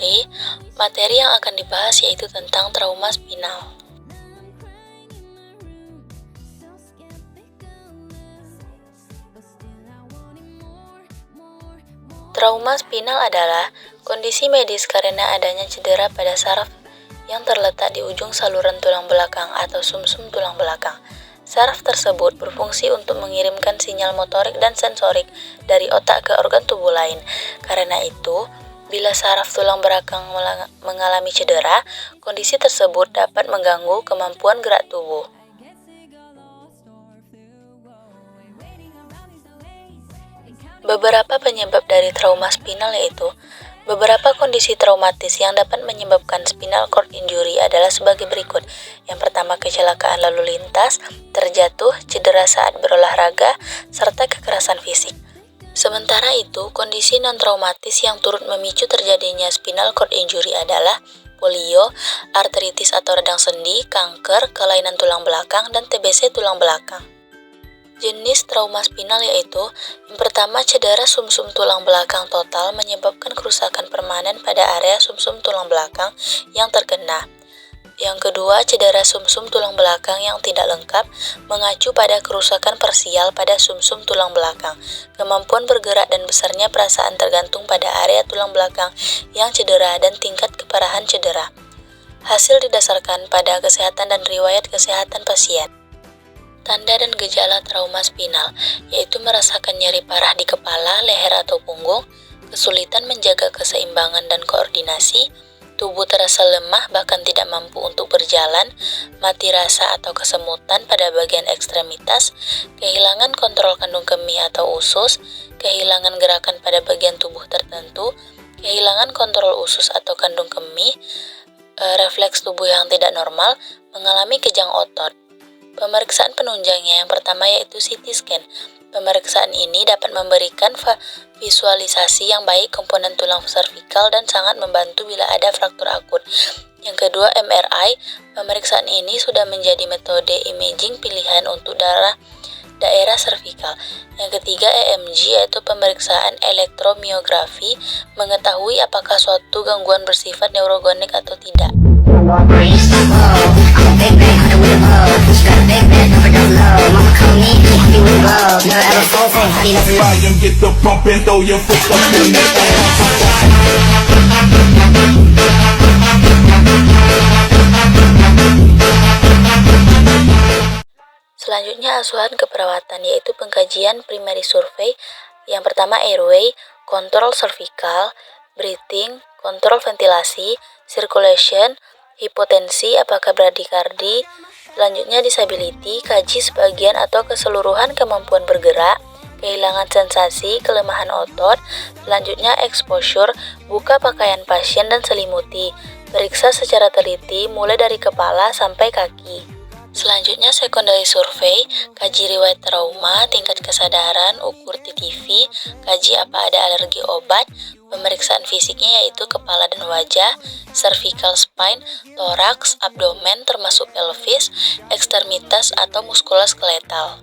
kali materi yang akan dibahas yaitu tentang trauma spinal. Trauma spinal adalah kondisi medis karena adanya cedera pada saraf yang terletak di ujung saluran tulang belakang atau sumsum tulang belakang. Saraf tersebut berfungsi untuk mengirimkan sinyal motorik dan sensorik dari otak ke organ tubuh lain. Karena itu, bila saraf tulang belakang mengalami cedera, kondisi tersebut dapat mengganggu kemampuan gerak tubuh. Beberapa penyebab dari trauma spinal yaitu beberapa kondisi traumatis yang dapat menyebabkan spinal cord injury adalah sebagai berikut. Yang pertama, kecelakaan lalu lintas, terjatuh, cedera saat berolahraga, serta kekerasan fisik. Sementara itu, kondisi non-traumatis yang turut memicu terjadinya spinal cord injury adalah polio, artritis atau radang sendi, kanker, kelainan tulang belakang, dan TBC tulang belakang. Jenis trauma spinal yaitu yang pertama, cedera sumsum tulang belakang total menyebabkan kerusakan permanen pada area sumsum tulang belakang yang terkena. Yang kedua, cedera sumsum tulang belakang yang tidak lengkap mengacu pada kerusakan parsial pada sumsum tulang belakang. Kemampuan bergerak dan besarnya perasaan tergantung pada area tulang belakang yang cedera dan tingkat keparahan cedera. Hasil didasarkan pada kesehatan dan riwayat kesehatan pasien. Tanda dan gejala trauma spinal, yaitu merasakan nyeri parah di kepala, leher atau punggung, kesulitan menjaga keseimbangan dan koordinasi, tubuh terasa lemah bahkan tidak mampu untuk berjalan, mati rasa atau kesemutan pada bagian ekstremitas, kehilangan kontrol kandung kemih atau usus, kehilangan gerakan pada bagian tubuh tertentu, kehilangan kontrol usus atau kandung kemih, refleks tubuh yang tidak normal, mengalami kejang otot. Pemeriksaan penunjangnya yang pertama yaitu CT scan. Pemeriksaan ini dapat memberikan visualisasi yang baik komponen tulang servikal dan sangat membantu bila ada fraktur akut. Yang kedua, MRI. Pemeriksaan ini sudah menjadi metode imaging pilihan untuk daerah servikal. Yang ketiga, EMG yaitu pemeriksaan elektromiografi, mengetahui apakah suatu gangguan bersifat neurogenik atau tidak. Selanjutnya, asuhan keperawatan yaitu pengkajian primary survey. Yang pertama, airway, kontrol cervical, breathing, kontrol ventilasi, circulation, hipotensi, apakah bradikardi. Selanjutnya, disability, kaji sebagian atau keseluruhan kemampuan bergerak, kehilangan sensasi, kelemahan otot. Selanjutnya, exposure, buka pakaian pasien dan selimuti, periksa secara teliti mulai dari kepala sampai kaki. Selanjutnya, secondary survey, kaji riwayat trauma, tingkat kesadaran, ukur TTV, kaji apa ada alergi obat. Pemeriksaan fisiknya yaitu kepala dan wajah, cervical spine, toraks, abdomen termasuk pelvis, ekstremitas atau muskuloskeletal.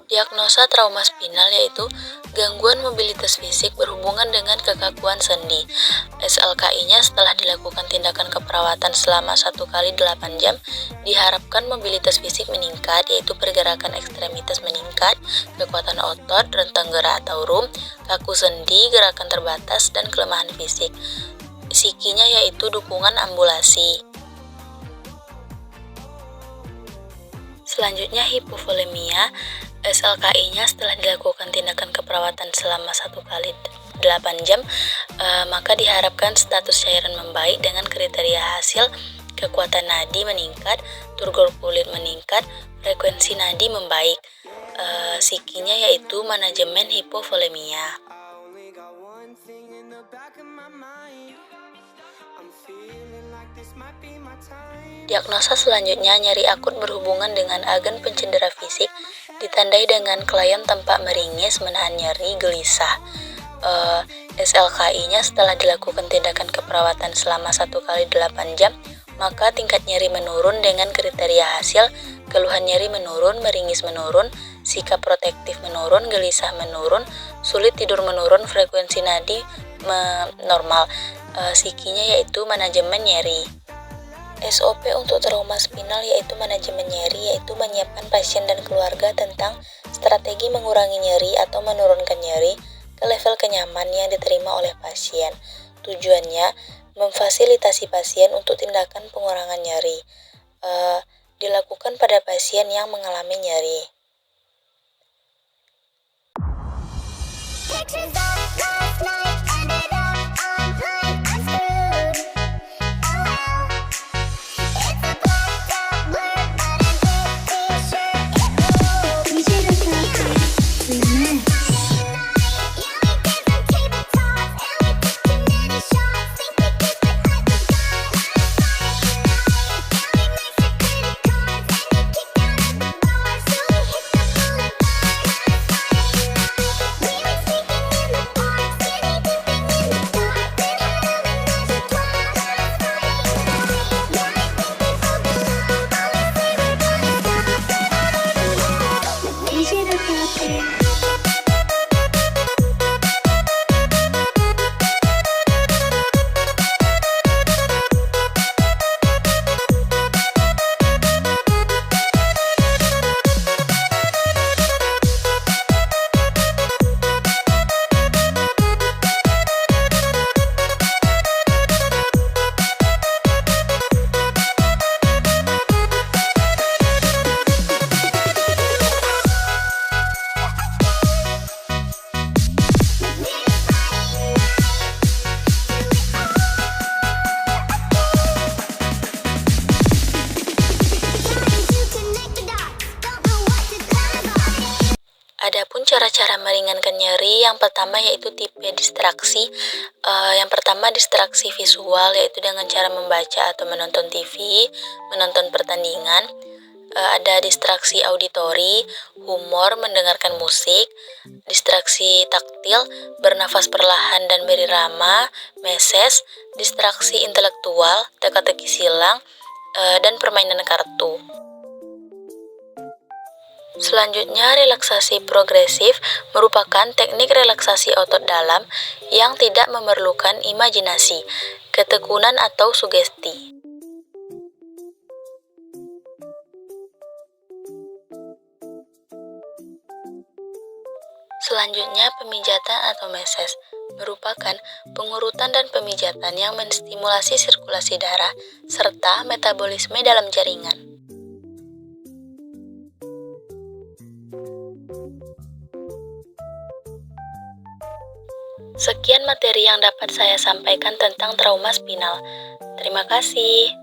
Diagnosa trauma spinal yaitu gangguan mobilitas fisik berhubungan dengan kekakuan sendi. SLKI-nya setelah dilakukan tindakan keperawatan selama 1x8 jam, diharapkan mobilitas fisik meningkat yaitu pergerakan ekstremitas meningkat, kekuatan otot, rentang gerak atau RUM, kaku sendi, gerakan terbatas, dan kelemahan fisik. Psikinya yaitu dukungan ambulasi. Selanjutnya, hipovolemia. SLKI-nya setelah dilakukan tindakan keperawatan selama 1x8 jam, maka diharapkan status cairan membaik dengan kriteria hasil kekuatan nadi meningkat, turgor kulit meningkat, frekuensi nadi membaik. Psikinya yaitu manajemen hipovolemia. Diagnosa selanjutnya, nyeri akut berhubungan dengan agen pencedera fisik, ditandai dengan klien tampak meringis, menahan nyeri, gelisah. SLKI-nya setelah dilakukan tindakan keperawatan selama 1x8 jam, maka tingkat nyeri menurun dengan kriteria hasil, keluhan nyeri menurun, meringis menurun, sikap protektif menurun, gelisah menurun, sulit tidur menurun, frekuensi nadi normal. Psikinya yaitu manajemen nyeri. SOP untuk trauma spinal yaitu manajemen nyeri, yaitu menyiapkan pasien dan keluarga tentang strategi mengurangi nyeri atau menurunkan nyeri ke level kenyaman yang diterima oleh pasien. Tujuannya memfasilitasi pasien untuk tindakan pengurangan nyeri. Dilakukan pada pasien yang mengalami nyeri. Adapun cara-cara meringankan nyeri, yang pertama yaitu tipe distraksi. Yang pertama distraksi visual, yaitu dengan cara membaca atau menonton TV, menonton pertandingan. Ada distraksi auditori, humor, mendengarkan musik. Distraksi taktil, bernafas perlahan dan berirama, meses. Distraksi intelektual, teka-teki silang, dan permainan kartu. Selanjutnya, relaksasi progresif merupakan teknik relaksasi otot dalam yang tidak memerlukan imajinasi, ketekunan atau sugesti. Selanjutnya, pemijatan atau meses merupakan pengurutan dan pemijatan yang menstimulasi sirkulasi darah serta metabolisme dalam jaringan. Sekian materi yang dapat saya sampaikan tentang trauma spinal. Terima kasih.